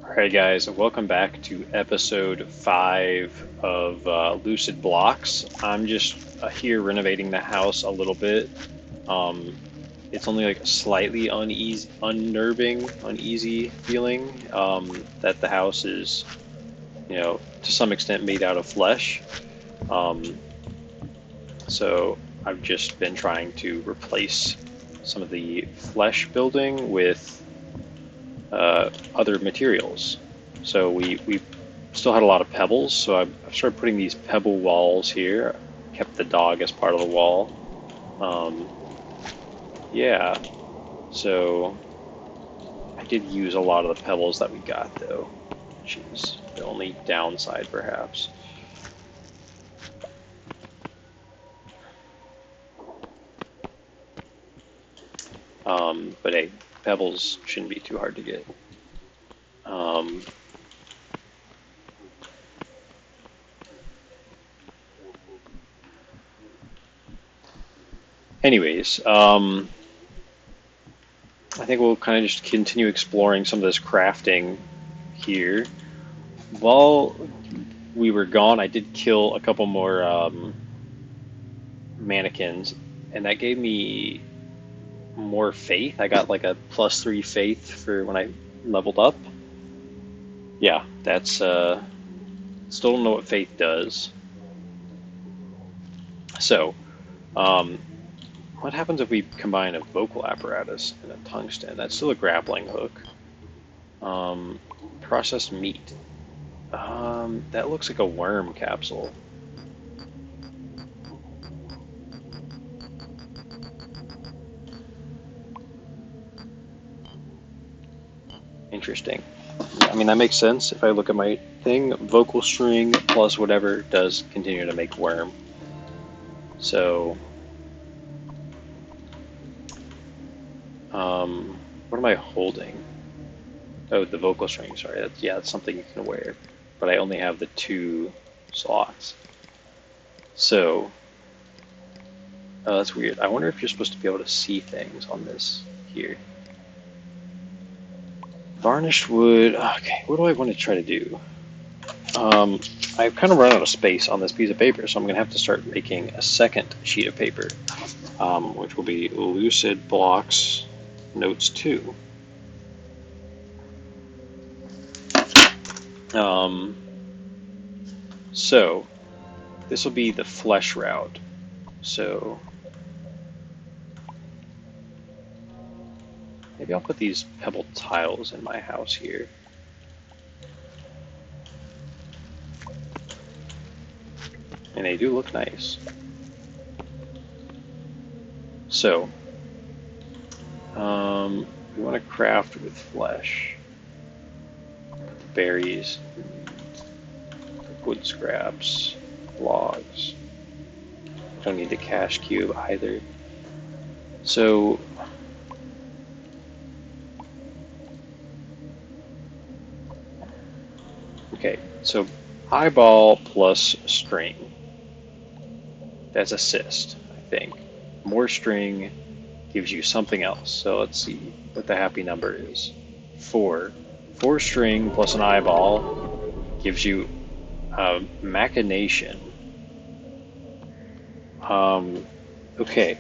Alright guys, welcome back to episode 5 of Lucid Blocks. I'm just here renovating the house a little bit. Um, it's only like a slightly uneasy feeling that the house is, to some extent made out of flesh. Um, so I've just been trying to replace some of the flesh building with other materials. So we still had a lot of pebbles, so I've started putting these pebble walls here. Kept the dog as part of the wall. Um, yeah, so I did use a lot of the pebbles that we got though, which is the only downside perhaps. But hey, pebbles shouldn't be too hard to get. Um, anyways, I think we'll kind of just continue exploring some of this crafting here. While we were gone, I did kill a couple more mannequins, and that gave me more faith. I got like a +3 faith for when I leveled up. Yeah, that's still don't know what faith does. So, um, what happens if we combine a vocal apparatus and a tungsten? That's still a grappling hook. Processed meat. That looks like a worm capsule. Interesting. I mean, that makes sense. If I look at my thing, vocal string plus whatever does continue to make worm. So, what am I holding? Oh, the vocal string, sorry. That's something you can wear. But I only have the 2 slots. So, that's weird. I wonder if you're supposed to be able to see things on this here. Varnished wood. Okay, what do I want to try to do? I've kind of run out of space on this piece of paper, so I'm going to have to start making a second sheet of paper, which will be Lucid Blocks Notes 2. So this will be the flesh route. So maybe I'll put these pebble tiles in my house here. And they do look nice. So, we want to craft with flesh. Put the berries, wood scraps, logs. Don't need the cash cube either. So, okay, so eyeball plus string. That's assist, I think. More string gives you something else. So let's see what the happy number is. 4. 4 string plus an eyeball gives you machination. Okay.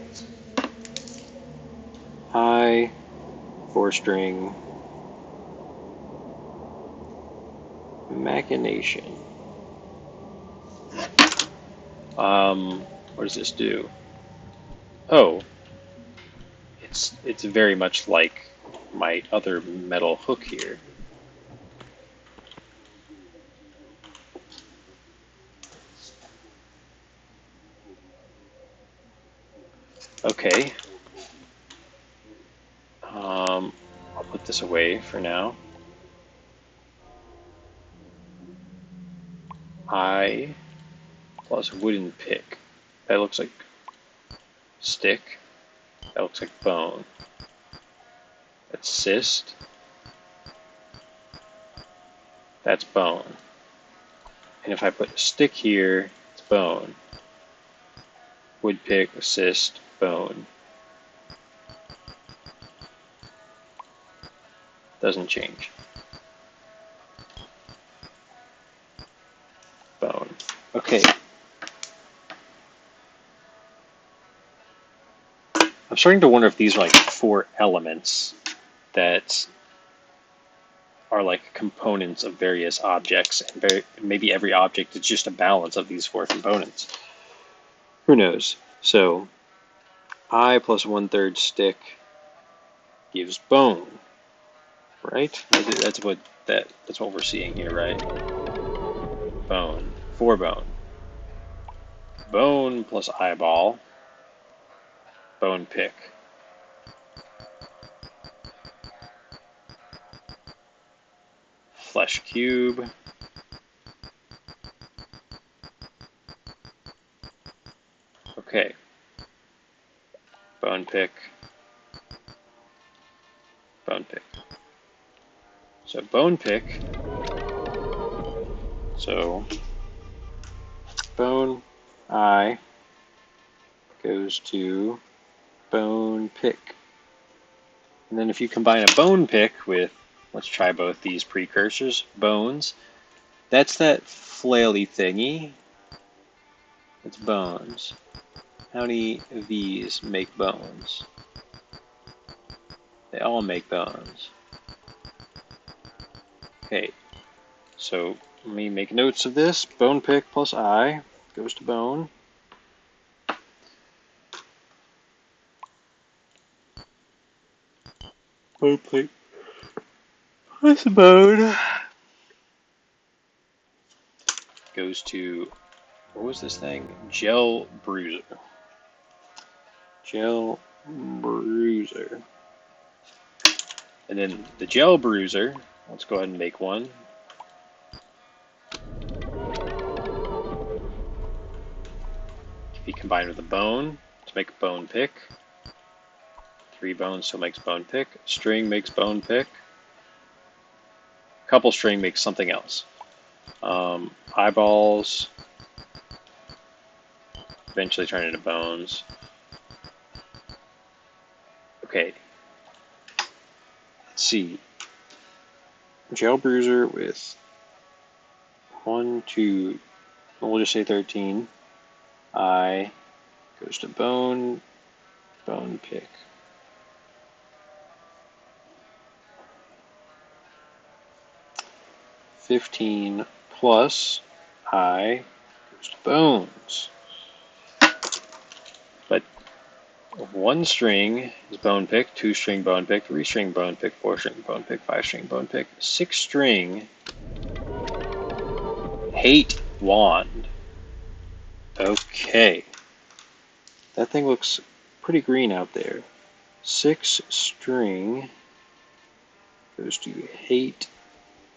4 string machination. What does this do? Oh, it's very much like my other metal hook here. Okay. I'll put this away for now. I plus wooden pick. That looks like stick. That looks like bone. That's cyst. That's bone. And if I put a stick here, it's bone. Wood pick, cyst, bone. Doesn't change. Okay. I'm starting to wonder if these are like 4 elements that are like components of various objects, and maybe every object is just a balance of these 4 components. Who knows? So, I plus 1/3 stick gives bone, right? That's what we're seeing here, right? Bone, 4 bone. Bone plus eyeball, bone pick. Flesh cube. Okay. Bone pick. Bone pick. So bone pick. So bone eye goes to bone pick. And then if you combine a bone pick with, let's try both these precursors, bones, that's that flaily thingy. It's bones. How many of these make bones? They all make bones. Okay, so let me make notes of this. Bone pick plus I goes to bone. Bone pick plus bone goes to, what was this thing? Gel bruiser. Gel bruiser. And then the gel bruiser, let's go ahead and make one. Be combined with a bone to make a bone pick. 3 bones still makes bone pick. String makes bone pick. Couple string makes something else. Eyeballs eventually turn into bones. Okay. Let's see. Gel bruiser with 1, 2, we'll just say 13. Eye goes to bone, bone pick. $15 plus I goes to bones. But 1 string is bone pick, 2 string bone pick, 3 string bone pick, 4 string bone pick, 5 string bone pick, 6 string hate wand. Okay. That thing looks pretty green out there. 6 string goes to hate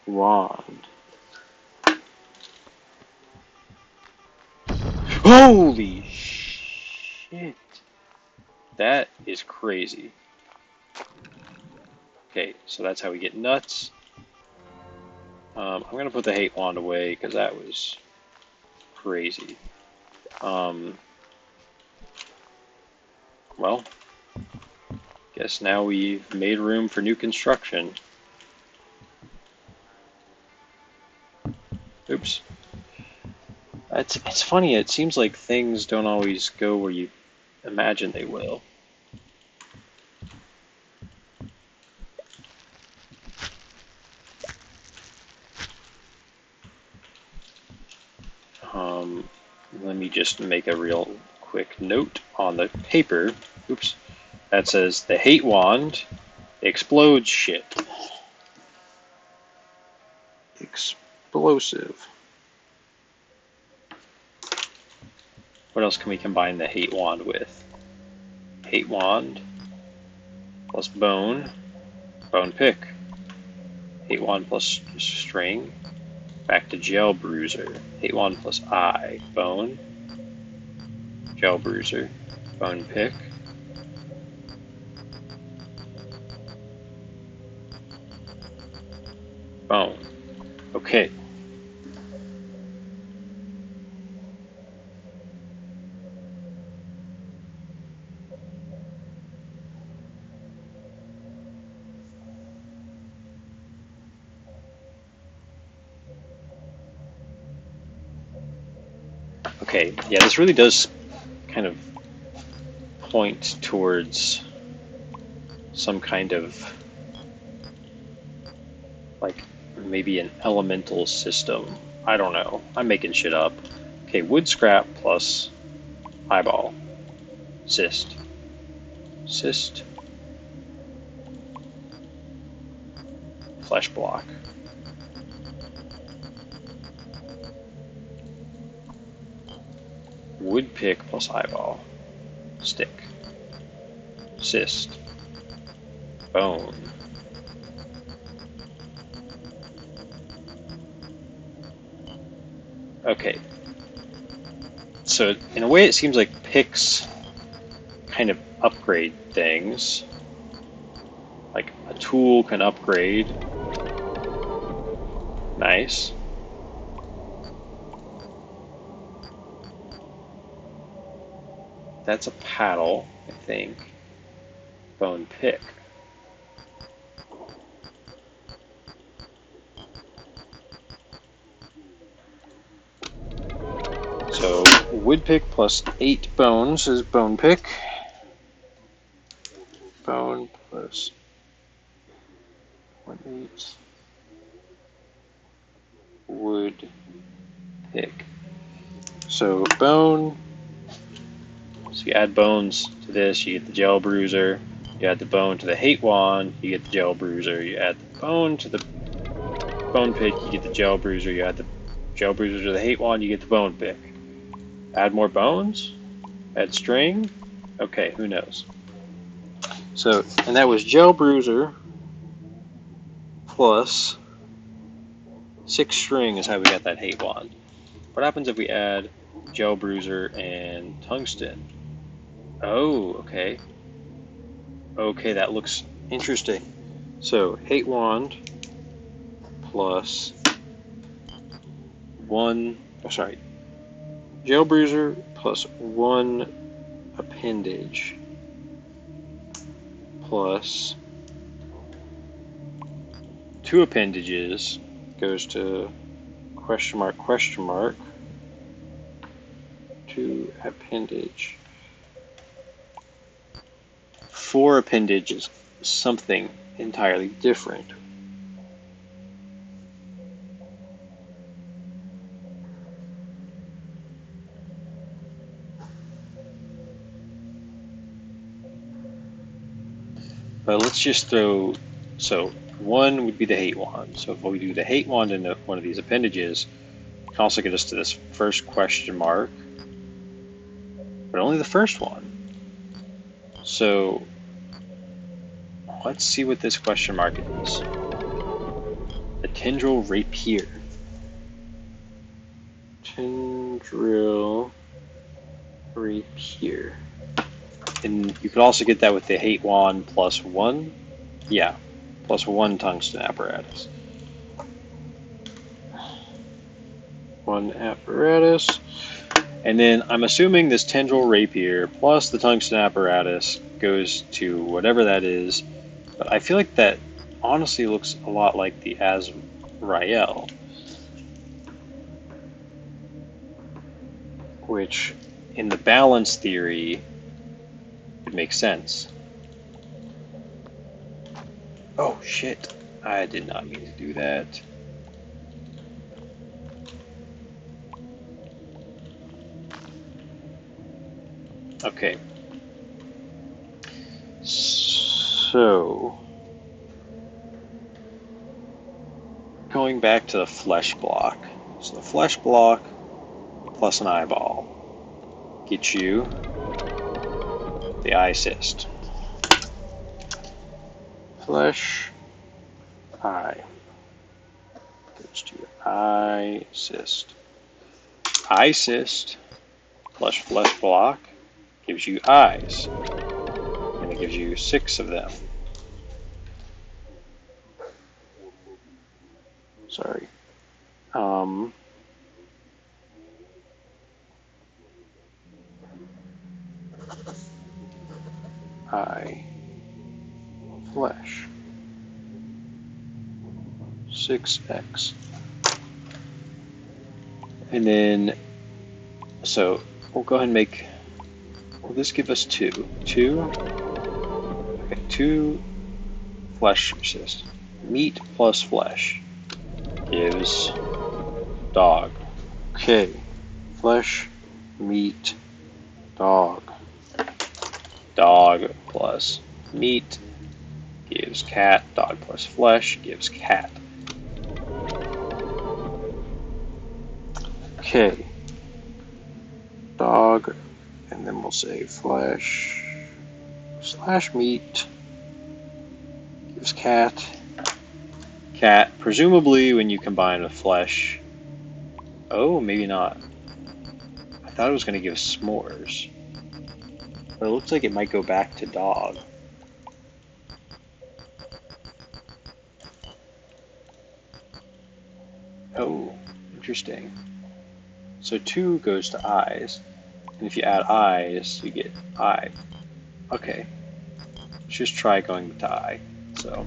wand. Holy shit. That is crazy. Okay, so that's how we get nuts. I'm going to put the hate wand away because that was crazy. Well, guess now we've made room for new construction. Oops. It's funny, it seems like things don't always go where you imagine they will. Let me just make a real quick note on the paper. Oops. That says the hate wand explodes shit. Explosive. What else can we combine the hate wand with? Hate wand plus bone, bone pick. Hate wand plus string, back to gel bruiser. Hate wand plus I, bone, gel bruiser, bone pick. Bone. Okay. Okay, yeah, this really does kind of point towards some kind of, like, maybe an elemental system. I don't know. I'm making shit up. Okay, wood scrap plus eyeball. Cyst. Cyst. Flesh block. Wood pick plus eyeball. Stick. Cyst. Bone. Okay. So in a way it seems like picks kind of upgrade things. Like a tool can upgrade. Nice. That's a paddle, I think. Bone pick. So wood pick plus 8 bones is bone pick. Bone plus 1/8 wood pick. So bone. So you add bones to this, you get the gel bruiser. You add the bone to the hate wand, you get the gel bruiser. You add the bone to the bone pick, you get the gel bruiser. You add the gel bruiser to the hate wand, you get the bone pick. Add more bones? Add string? Okay, who knows? So, and that was gel bruiser plus 6 string is how we got that hate wand. What happens if we add gel bruiser and tungsten? Oh, okay. Okay, that looks interesting. So, hate wand plus 1, oh, sorry, gel bruiser plus 1 appendage plus 2 appendages goes to question mark, 2 appendage. 4 appendage is something entirely different. But let's just throw, so 1 would be the hate wand. So if we do the hate wand into one of these appendages, it can also get us to this first question mark, but only the first one. So let's see what this question mark is. The tendril rapier. Tendril rapier. And you could also get that with the hate wand plus 1. Yeah, plus 1 tungsten apparatus. 1 apparatus. And then I'm assuming this tendril rapier plus the tungsten apparatus goes to whatever that is. But I feel like that honestly looks a lot like the Azrael, which in the balance theory it makes sense. Oh shit, I did not mean to do that. Okay. So, going back to the flesh block. So the flesh block plus an eyeball gets you the eye cyst. Flesh, eye. Goes to your eye cyst. Eye cyst plus flesh block gives you eyes. And it gives you 6 of them. Sorry. Eye. Flesh. 6x. And then, So we'll go ahead and make, will this give us 2? 2? Okay, 2 flesh cyst. Meat plus flesh gives dog. Okay, flesh, meat, dog. Dog plus meat gives cat. Dog plus flesh gives cat. Okay, dog, and then we'll say flesh slash meat gives cat. Cat, presumably when you combine with flesh. Oh, maybe not. I thought it was going to give s'mores. But it looks like it might go back to dog. Oh, interesting. So 2 goes to eyes. And if you add eyes, you get eye. Okay. Let's just try going to eye. So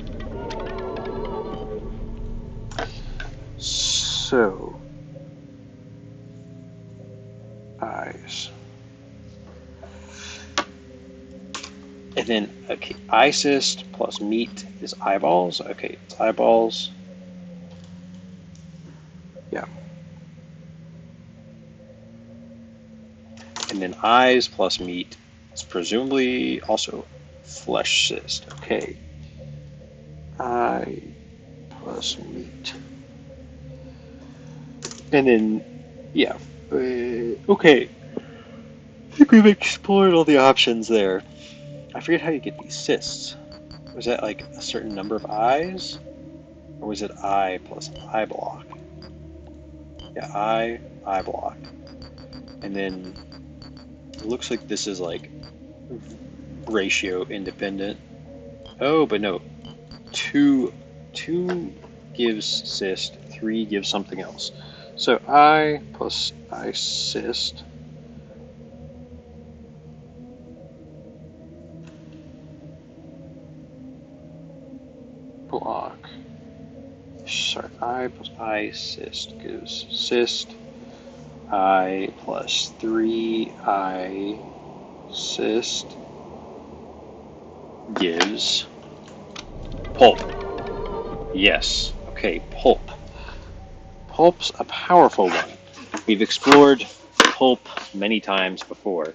eyes. And then, okay, eye cyst plus meat is eyeballs. Okay, it's eyeballs. Yeah. And then eyes plus meat is presumably also flesh cyst. Okay. Eye plus meat. And then, yeah. Okay. I think we've explored all the options there. I forget how you get these cysts. Was that like a certain number of eyes? Or was it eye plus eye block? Yeah, eye block. And then it looks like this is like ratio independent. Oh, but no. 2 gives cyst, 3 gives something else. So eye plus eye cyst block. Sorry, I plus I cyst gives cyst. I plus 3 I cyst gives pulp. Yes. Okay, pulp. Pulp's a powerful one. We've explored pulp many times before.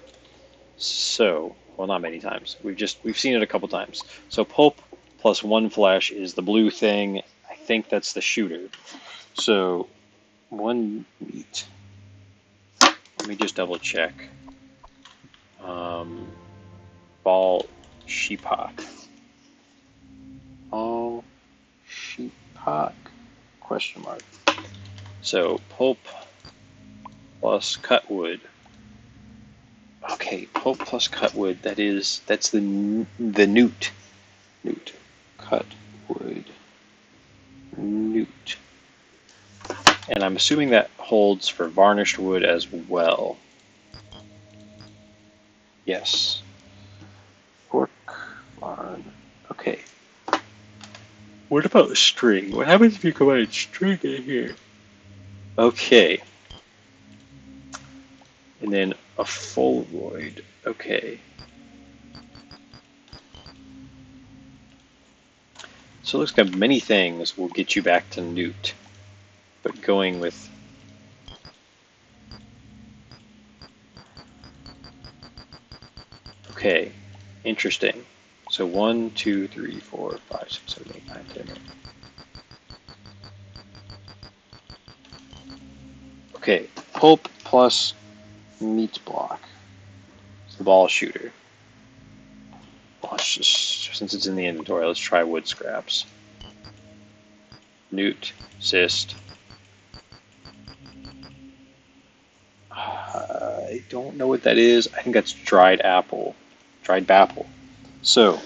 So, well, not many times. We've seen it a couple times. So pulp plus 1 flesh is the blue thing. I think that's the shooter. So 1 meat. Let me just double check. Ball sheepak. Ball sheepak? Question mark. So pulp plus cut wood. Okay, pulp plus cut wood. That's the newt. Newt. Cut wood. Newt. And I'm assuming that holds for varnished wood as well. Yes. Pork, barn. Okay. What about string? What happens if you combine string in here? Okay. And then a Polaroid. Okay. So it looks like many things will get you back to newt. But going with... Okay. Interesting. So 1, 2, 3, 4, 5, 6, 7, 8, 9, 10. Okay. Pulp plus meat block. It's the ball shooter. Well, let's just, since it's in the inventory, let's try wood scraps. Newt, cyst. I don't know what that is. I think that's dried apple. Dried bapple. So,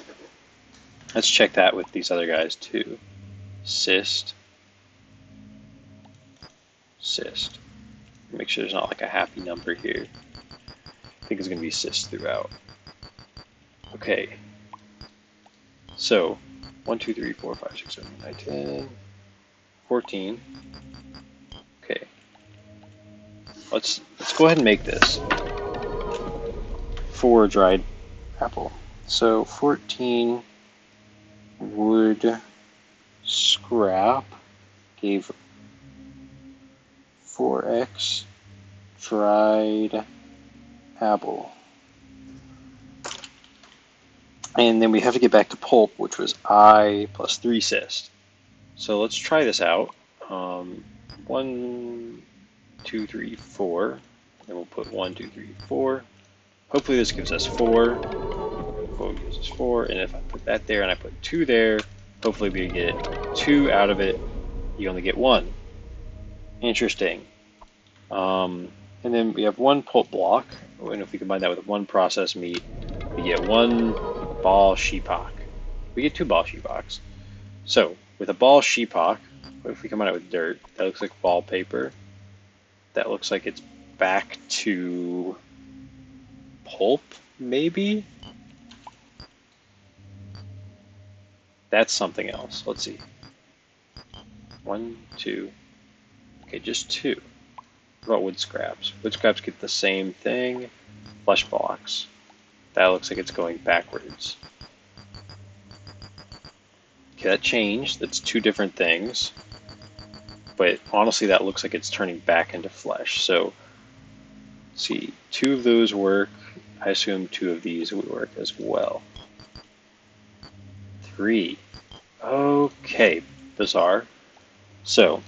let's check that with these other guys too. Cyst. Cyst. Make sure there's not like a happy number here. I think it's going to be cyst throughout. Okay. So, 1, 2, 3, 4, 5, 6, 7, 8, 9, 10, 14. Okay. let's go ahead and make this for dried apple. So 14 wood scrap gave 4x dried apple. And then we have to get back to pulp, which was I plus 3 cyst. So let's try this out. 1, 2, 3, 4. Then we'll put 1, 2, 3, 4. Hopefully this gives us 4. 4 gives us 4. And if I put that there and I put 2 there, hopefully we get 2 out of it. You only get 1. Interesting. And then we have 1 pulp block. And if we combine that with 1 processed meat, we get 1 ball sheepok. We get 2 ball sheepoks. So with a ball sheepok, what if we combine it with dirt? That looks like wallpaper. That looks like it's back to pulp, maybe? That's something else. Let's see. 1, 2. Okay, just 2. What about wood scraps? Wood scraps get the same thing. Flesh blocks. That looks like it's going backwards. Okay, that changed. That's 2 different things. But honestly, that looks like it's turning back into flesh. So, let's see, 2 of those work. I assume 2 of these would work as well. 3. Okay, bizarre. So,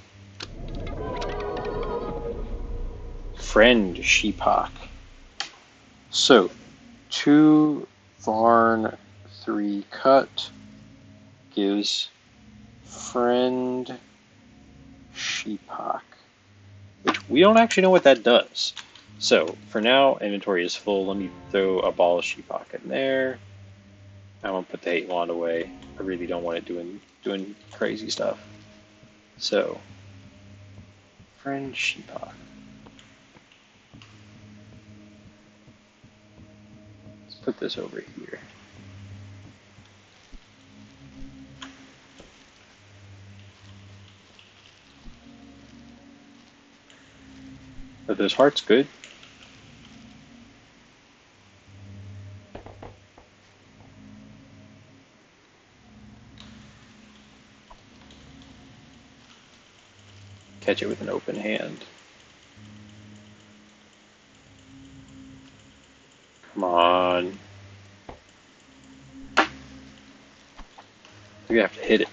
friend sheepok. So, 2 Varn 3 cut gives friend sheepok, which we don't actually know what that does. So for now, inventory is full. Let me throw a ball of sheepok in there. I won't put the hate wand away. I really don't want it doing crazy stuff. So friend sheepok. Let's put this over here. Are those hearts good? Catch it with an open hand. Come on. You're gonna have to hit it.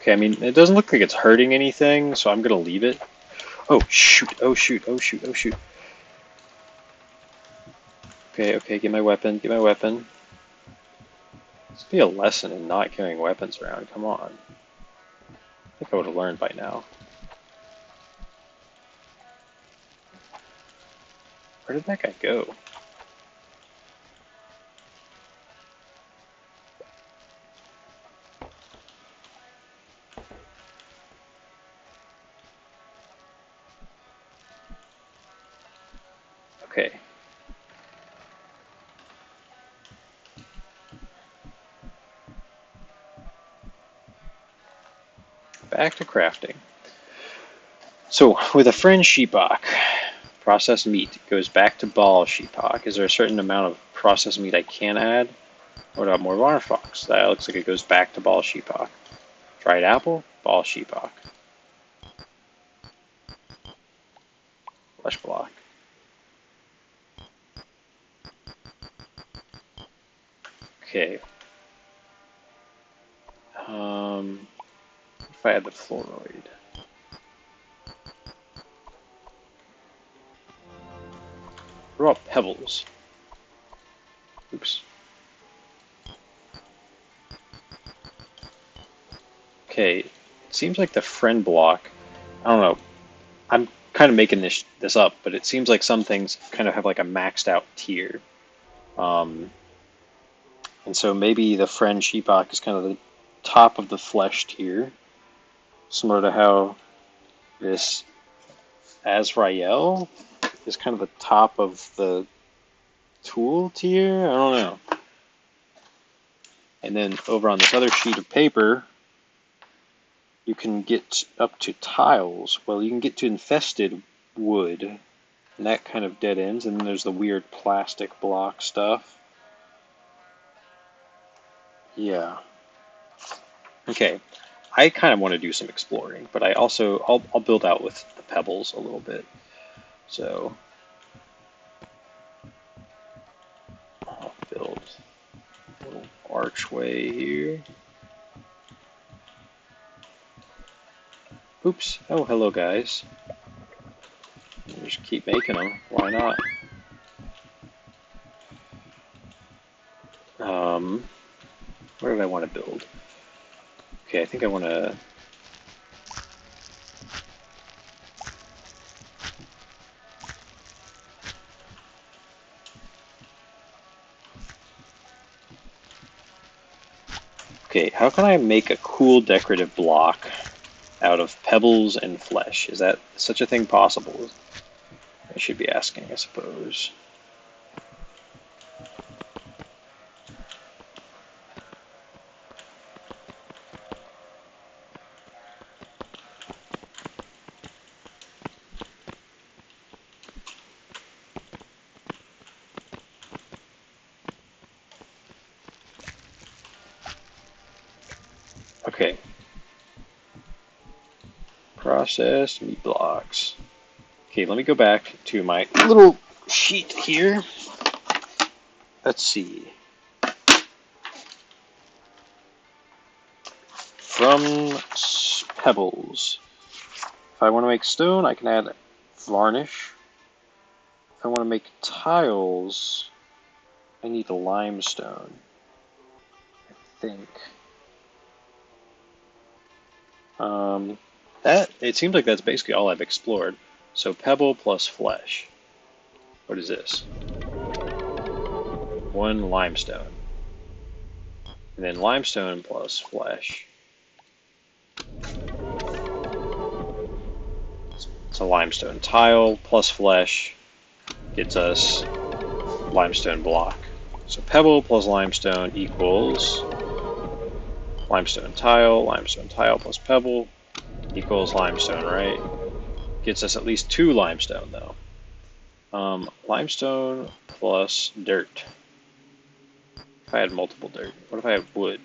Okay, I mean, it doesn't look like it's hurting anything, so I'm gonna leave it. Oh shoot, oh shoot, oh shoot, oh shoot. Okay, okay, get my weapon, get my weapon. This would be a lesson in not carrying weapons around, come on. I think I would have learned by now. Where did that guy go? Okay. Back to crafting. So, with a friend sheepok, processed meat goes back to ball sheepok. Is there a certain amount of processed meat I can add? What about more varnish fox? That looks like it goes back to ball sheepok. Dried apple, ball sheepok. Flesh block. Okay. If I had the fluoroid. What about pebbles? Oops. Okay, it seems like the friend block, I don't know, I'm kind of making this up, but it seems like some things kind of have like a maxed out tier. And so maybe the friend sheepok is kind of the top of the flesh tier, similar to how this Azrael is kind of the top of the tool tier. I don't know. And then over on this other sheet of paper, you can get up to tiles. Well, you can get to infested wood, and that kind of dead ends. And then there's the weird plastic block stuff. Yeah. Okay. I kind of want to do some exploring, but I'll build out with the pebbles a little bit. So I'll build a little archway here. Oops. Oh, hello guys. Just keep making them. Why not? Where did I want to build? Okay, I think I want to... Okay, how can I make a cool decorative block out of pebbles and flesh? Is that such a thing possible? I should be asking, I suppose. Okay. Processed meat blocks. Okay, let me go back to my little sheet here. Let's see. From pebbles. If I want to make stone, I can add varnish. If I want to make tiles, I need a limestone, I think. It seems like that's basically all I've explored. So pebble plus flesh. What is this? 1 limestone. And then limestone plus flesh. It's a limestone tile plus flesh gets us limestone block. So pebble plus limestone equals limestone tile plus pebble equals limestone, right? Gets us at least 2 limestone though. Limestone plus dirt. If I had multiple dirt, what if I had wood?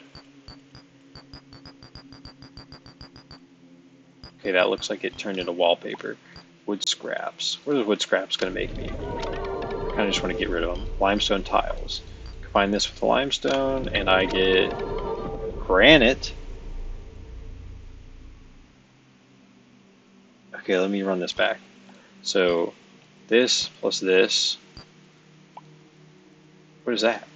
Okay, that looks like it turned into wallpaper. Wood scraps. What is wood scraps going to make me? I kind of just want to get rid of them. Limestone tiles. Combine this with the limestone, and I get granite. Okay, let me run this back. So this plus this. What is that?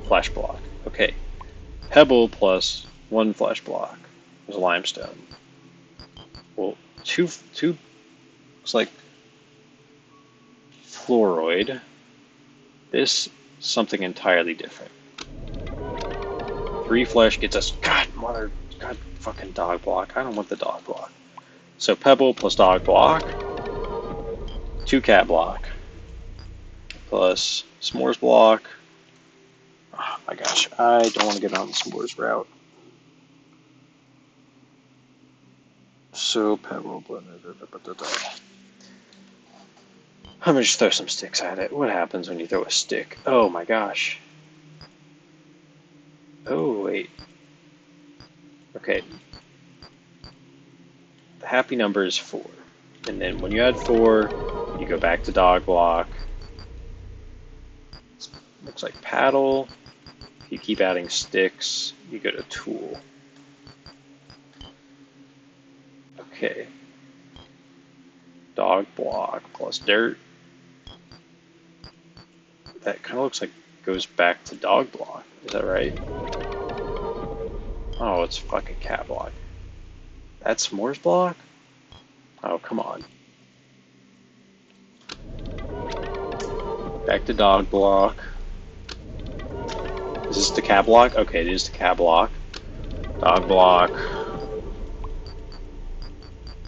Flesh block. Okay. Pebble plus 1 flesh block is limestone. Well, two looks like fluoroid. This something entirely different. 3 flesh gets us God fucking dog block. I don't want the dog block. So pebble plus dog block, 2 cat block, plus s'mores block. Oh my gosh, I don't want to get on the s'mores route. So pebble. I'm gonna just throw some sticks at it. What happens when you throw a stick? Oh my gosh. Oh wait. Okay. The happy number is 4. And then when you add 4, you go back to dog block. Looks like paddle. If you keep adding sticks, you go to tool. Okay. Dog block plus dirt. That kind of looks like goes back to dog block. Is that right? Oh, it's fucking cat block. That's s'mores block? Oh, come on. Back to dog block. Is this the cat block? Okay, it is the cat block. Dog block.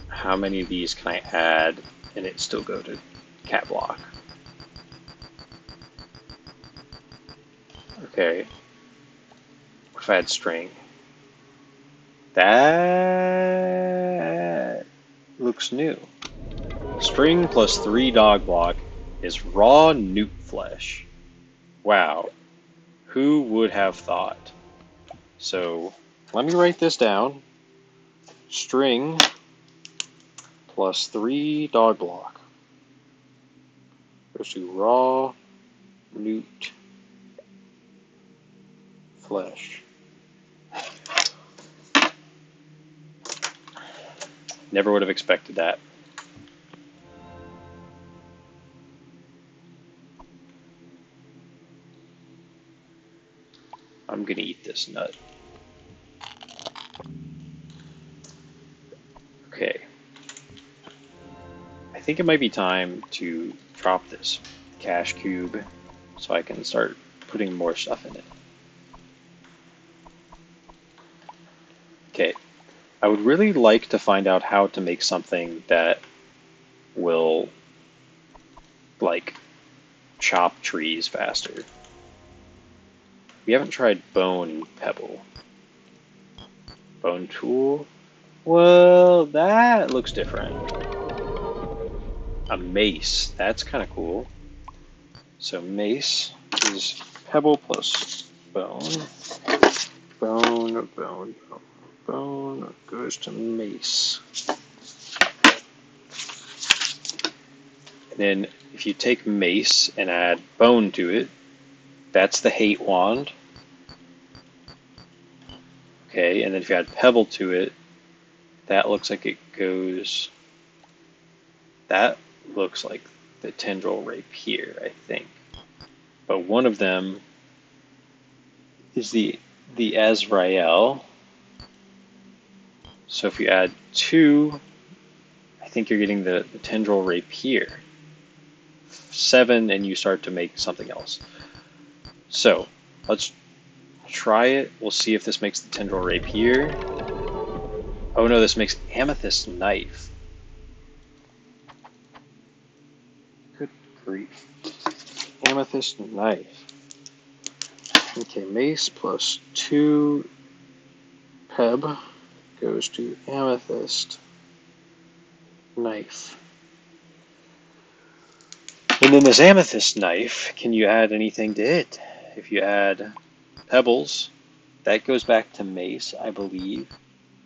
How many of these can I add and it still go to cat block? Okay. What if I had string? That looks new. String plus 3 dog block is raw newt flesh. Wow. Who would have thought? So let me write this down. String plus 3 dog block goes to raw newt flesh. Never would have expected that. I'm gonna eat this nut. Okay. I think it might be time to drop this cache cube so I can start putting more stuff in it. Okay. I would really like to find out how to make something that will, like, chop trees faster. We haven't tried bone pebble. Bone tool? Well, that looks different. A mace. That's kind of cool. So mace is pebble plus bone. Bone, bone, bone goes to mace. And then if you take mace and add bone to it, that's the hate wand. Okay, and then if you add pebble to it, that looks like it goes, that looks like the tendril rapier, I think. But one of them is the Azrael. So if you add 2, I think you're getting the tendril rapier. 7 and you start to make something else. So let's try it. We'll see if this makes the tendril rapier. Oh no, this makes amethyst knife. Good grief. Amethyst knife. Okay, mace plus 2 peb goes to amethyst knife. And then this amethyst knife, can you add anything to it? If you add pebbles, that goes back to mace, I believe.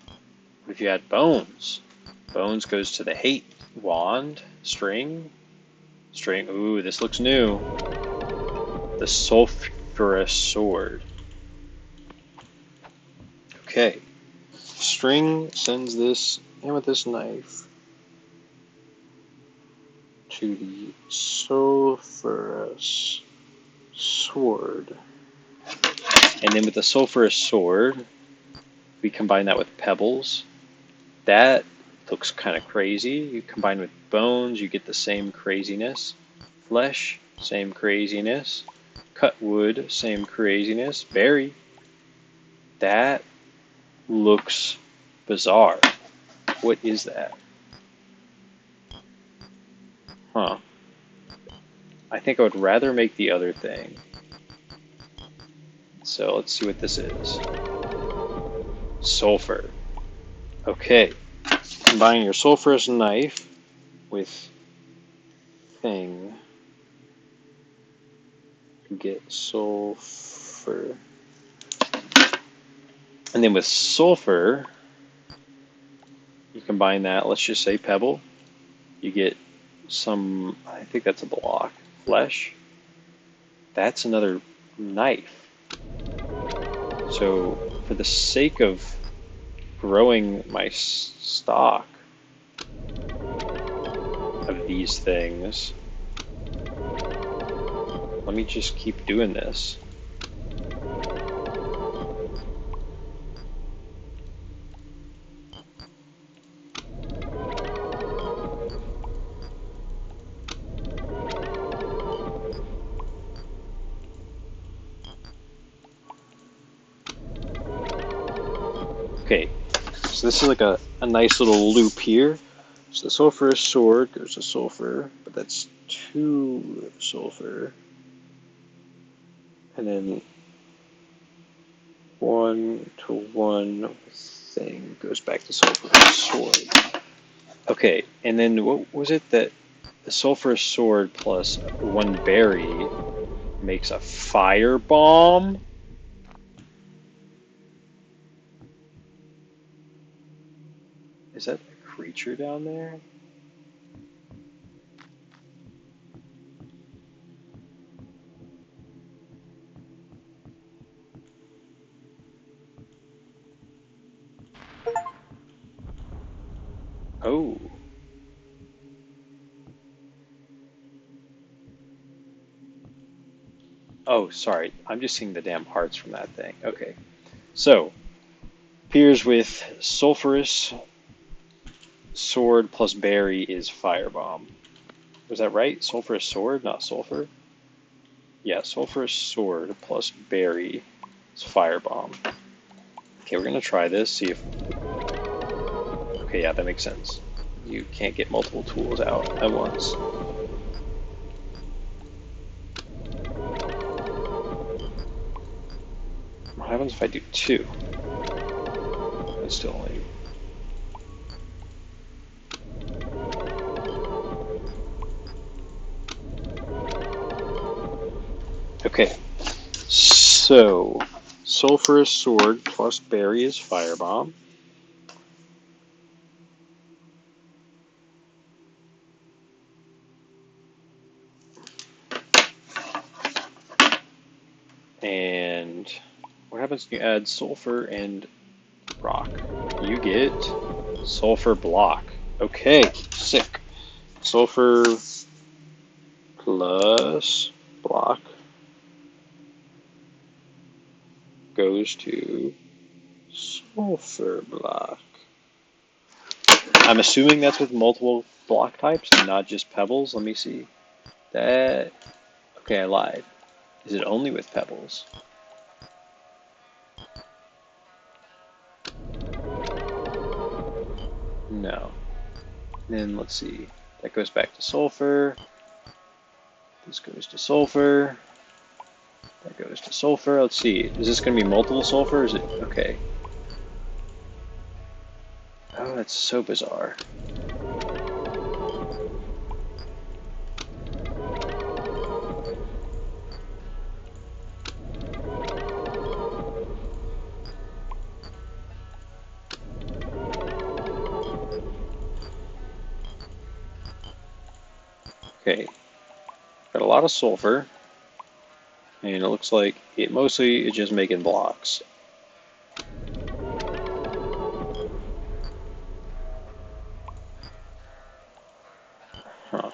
But if you add bones, bones goes to the hate wand, string. Ooh, this looks new. The sulfurous sword. Okay. String sends this amethyst knife to the sulfurous sword. And then with the sulfurous sword, we combine that with pebbles. That looks kind of crazy. You combine with bones, you get the same craziness. Flesh, same craziness. Cut wood, same craziness. Berry. That looks bizarre. What is that? Huh. I think I would rather make the other thing. So let's see what this is. Sulfur. Okay. Combine your sulfurous knife with thing. You get sulfur. And then with sulfur, you combine that, let's just say pebble. You get some, I think that's a block, flesh. That's another knife. So for the sake of growing my stock of these things, let me just keep doing this. Okay, so this is like a nice little loop here. So the sulfurous sword goes to sulfur, but that's 2 sulfur. And then 1-to-1 thing goes back to sulfur sword. Okay, and then what was it that the sulfur sword plus 1 berry makes a fire bomb? Is that a creature down there? Oh. Oh, sorry. I'm just seeing the damn hearts from that thing. Okay. So, appears with sulfurous sword plus berry is firebomb. Was that right? Sulfurous sword, not sulfur? Yeah, sulfurous sword plus berry is firebomb. Okay, we're gonna try this, see if... Okay, yeah, that makes sense. You can't get multiple tools out at once. What happens if I do 2? That's still only... Okay, so sulfurous sword plus berry is firebomb. And what happens when you add sulfur and rock? You get sulfur block. Okay, sick. Sulfur plus block goes to sulfur block. I'm assuming that's with multiple block types and not just pebbles. Let me see. That... Okay, I lied. Is it only with pebbles? No. Then let's see. That goes back to sulfur. This goes to sulfur. That goes to sulfur. Let's see. Is this going to be multiple sulfur? Is it... Okay. Oh, that's so bizarre. Okay. Got a lot of sulfur. And it looks like it mostly is just making blocks. Huh.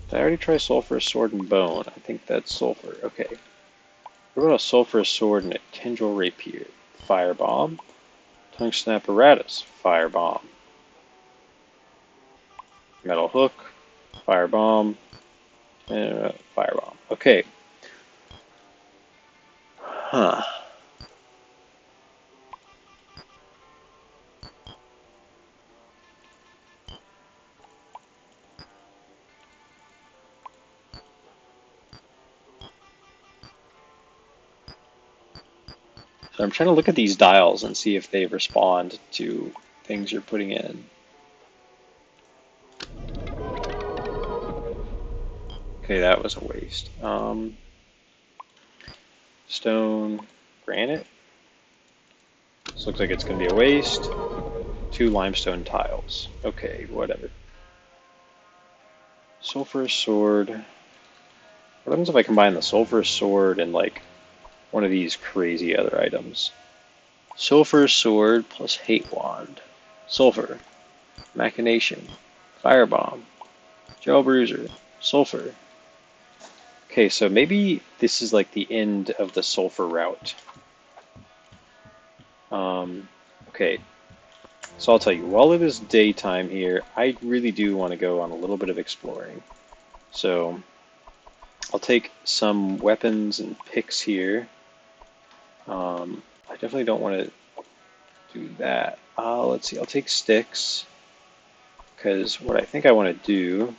Did I already try sulfurous sword and bone? I think that's sulfur. Okay. What about a sulfurous sword and a tendril rapier? Firebomb. Tungsten apparatus. Firebomb. Metal hook. Firebomb. Firebomb. Okay. Huh. So I'm trying to look at these dials and see if they respond to things you're putting in. Okay, that was a waste. Stone, granite. This looks like it's going to be a waste. 2 limestone tiles. Okay, whatever. Sulfurous sword. What happens if I combine the sulfurous sword and like one of these crazy other items? Sulfurous sword plus hate wand. Sulfur. Machination. Firebomb. Gel bruiser. Sulfur. Okay, so maybe this is like the end of the sulfur route. Okay, so I'll tell you, while it is daytime here, I really do want to go on a little bit of exploring. So I'll take some weapons and picks here. I definitely don't want to do that. Let's see, I'll take sticks. Because what I think I want to do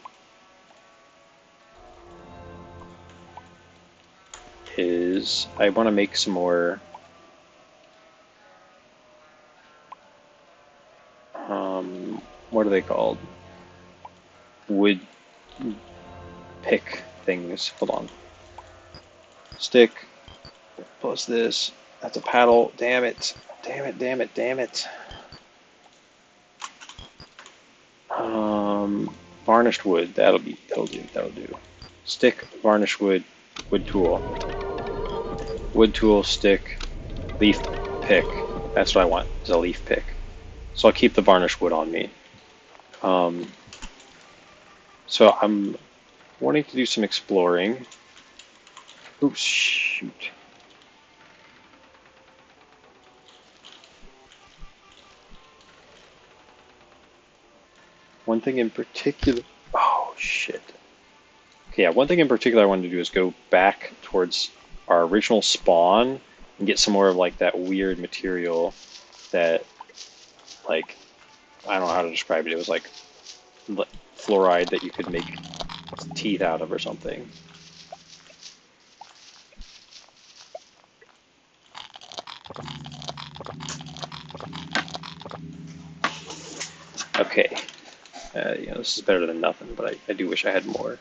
is I want to make some more what are they called? Wood pick things. Hold on. Stick plus this. That's a paddle. Damn it. Damn it, damn it, damn it. Varnished wood. That'll do. That'll do. Stick, varnished wood, wood tool. Wood tool, stick, leaf pick. That's what I want, is a leaf pick. So I'll keep the varnished wood on me. So I'm wanting to do some exploring. Oops, shoot. One thing in particular, oh shit. Okay, yeah, one thing in particular I wanted to do is go back towards our original spawn and get some more of like that weird material that, like, I don't know how to describe it. It was like fluoride that you could make teeth out of or something. Okay, this is better than nothing, but I do wish I had more.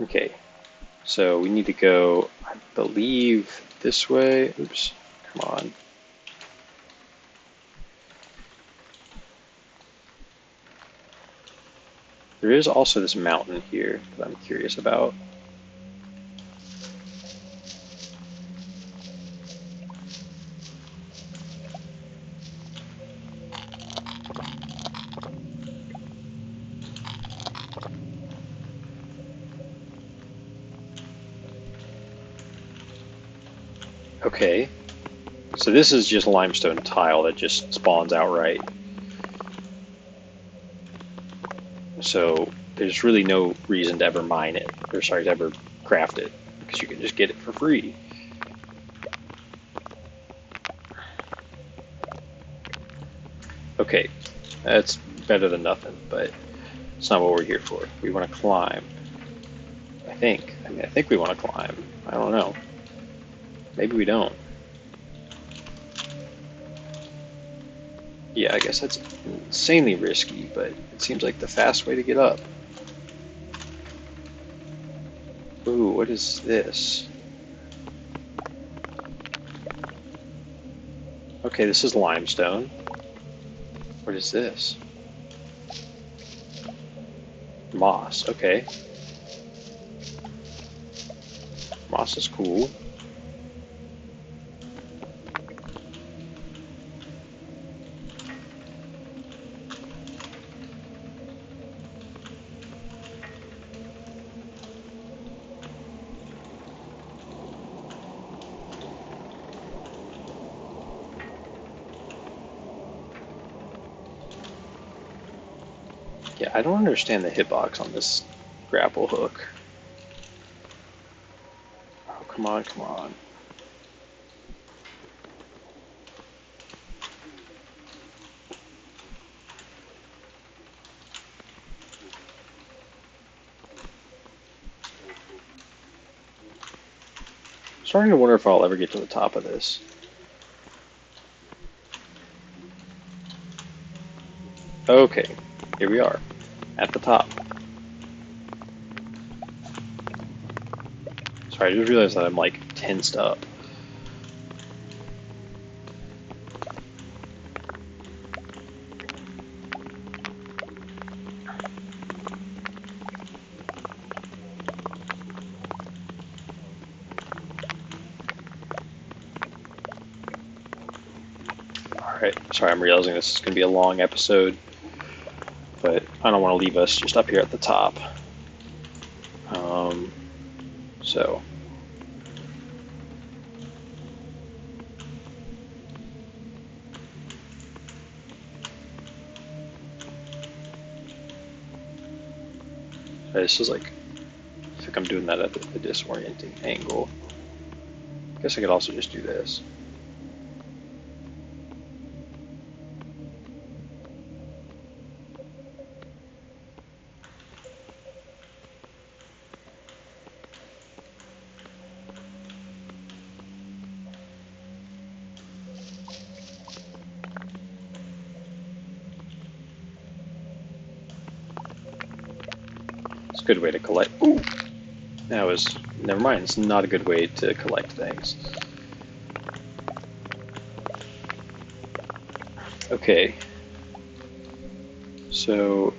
Okay, so we need to go, I believe, this way. Oops, come on. There is also this mountain here that I'm curious about. Okay, so this is just limestone tile that just spawns outright. So there's really no reason to ever mine it, or sorry, to ever craft it, because you can just get it for free. Okay, that's better than nothing, but it's not what we're here for. We want to climb. I think. I mean, I think we want to climb. I don't know. Maybe we don't. Yeah, I guess that's insanely risky, but it seems like the fast way to get up. Ooh, what is this? Okay, this is limestone. What is this? Moss, okay. Moss is cool. Yeah, I don't understand the hitbox on this grapple hook. Oh, come on, come on. I'm starting to wonder if I'll ever get to the top of this. Okay, here we are, at the top. Sorry, I just realized that I'm like tensed up. Alright, sorry, I'm realizing this is going to be a long episode, but I don't want to leave us just up here at the top. So this is like, I think I'm doing that at the disorienting angle. I guess I could also just do this. a good way to collect. Ooh, that was, never mind. It's not a good way to collect things. Okay. So,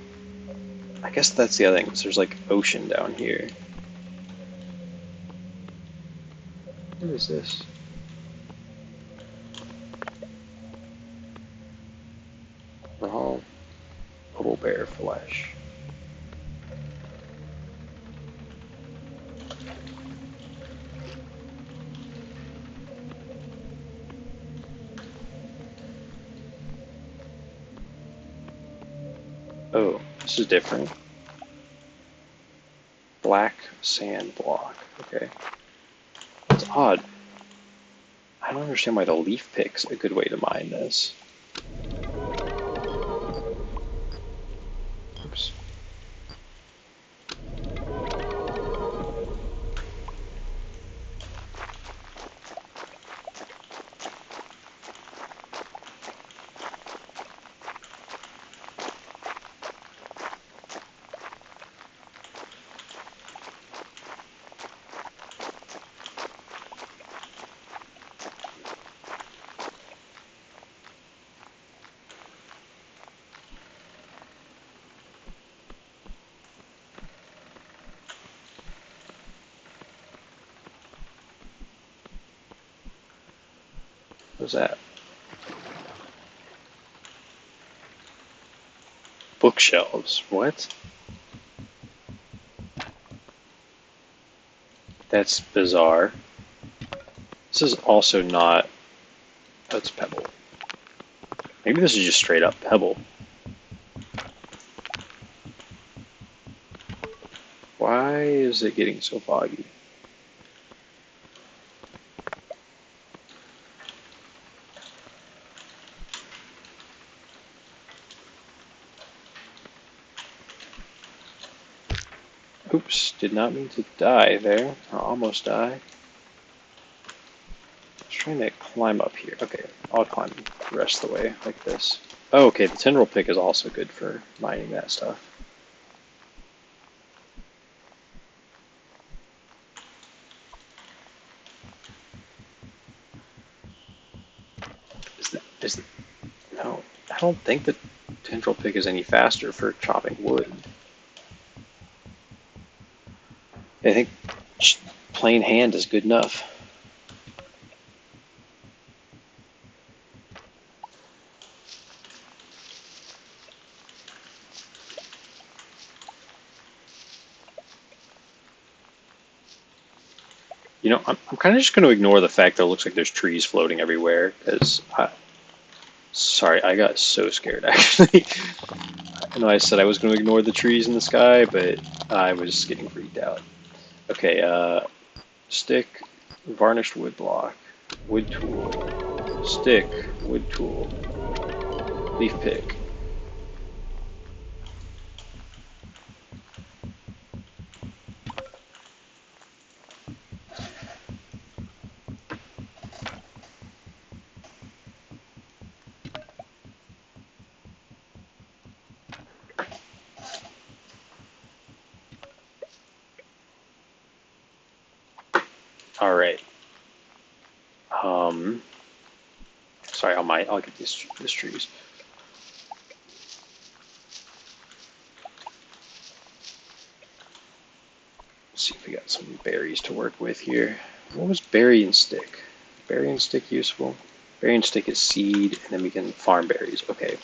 I guess that's the other thing. There's like ocean down here. What is this? Raw bubble bear flesh. Oh, this is different. Black sand block. Okay. It's odd. I don't understand why the leaf pick's a good way to mine this. Oops. What's that? Bookshelves. What? That's bizarre. This is also not... That's pebble. Maybe this is just straight up pebble. Why is it getting so foggy? Oops, did not mean to die there. I almost died. I was trying to climb up here. Okay, I'll climb the rest of the way like this. Oh, okay, the tendril pick is also good for mining that stuff. Is the, no, I don't think the tendril pick is any faster for chopping wood. I think plain hand is good enough. You know, I'm kind of just going to ignore the fact that it looks like there's trees floating everywhere, because sorry, I got so scared, actually. I know I said I was going to ignore the trees in the sky, but I was getting freaked out. Okay, stick, varnished wood block, wood tool, stick, wood tool, leaf pick. All right. Sorry, I'll get these trees. Let's see if we got some berries to work with here. What was berry and stick? Berry and stick useful? Berry and stick is seed, and then we can farm berries. Okay.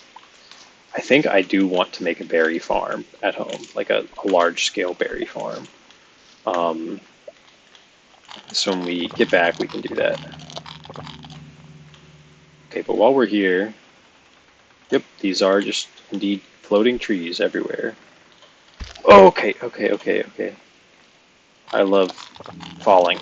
I think I do want to make a berry farm at home, like a large-scale berry farm. So when we get back, we can do that. Okay, but while we're here, yep, these are just indeed floating trees everywhere. Oh, okay. I love falling.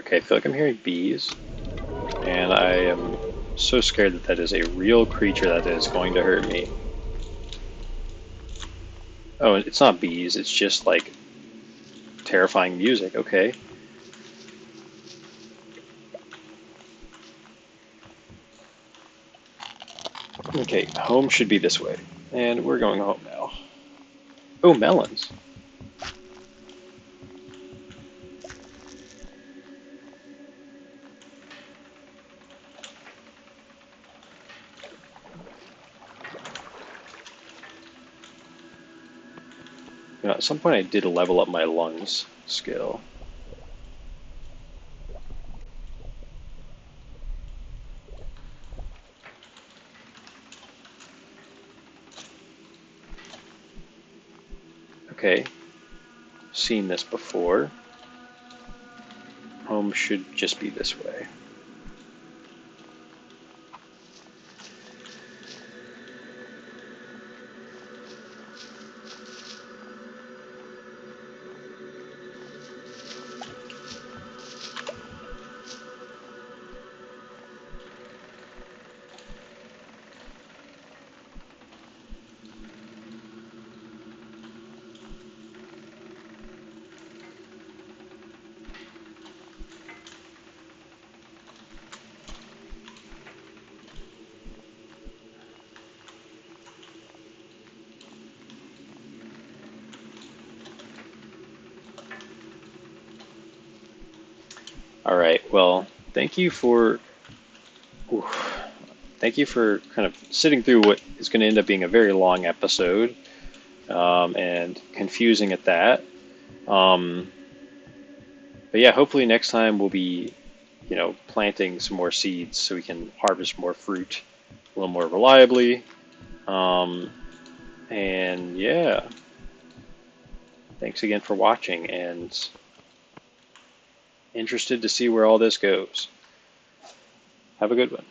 Okay, I feel like I'm hearing bees, and I am so scared that that is a real creature that is going to hurt me. Oh, it's not bees, it's just like terrifying music. Okay. Okay, home should be this way. And we're going home now. Oh, melons. You know, at some point I did level up my lungs skill. Okay, seen this before. Home should just be this way. All right, well, thank you for thank you for kind of sitting through what is going to end up being a very long episode, and confusing at that. Um, but yeah, hopefully next time we'll be, planting some more seeds so we can harvest more fruit a little more reliably. Um, and yeah, thanks again for watching, and interested to see where all this goes. Have a good one.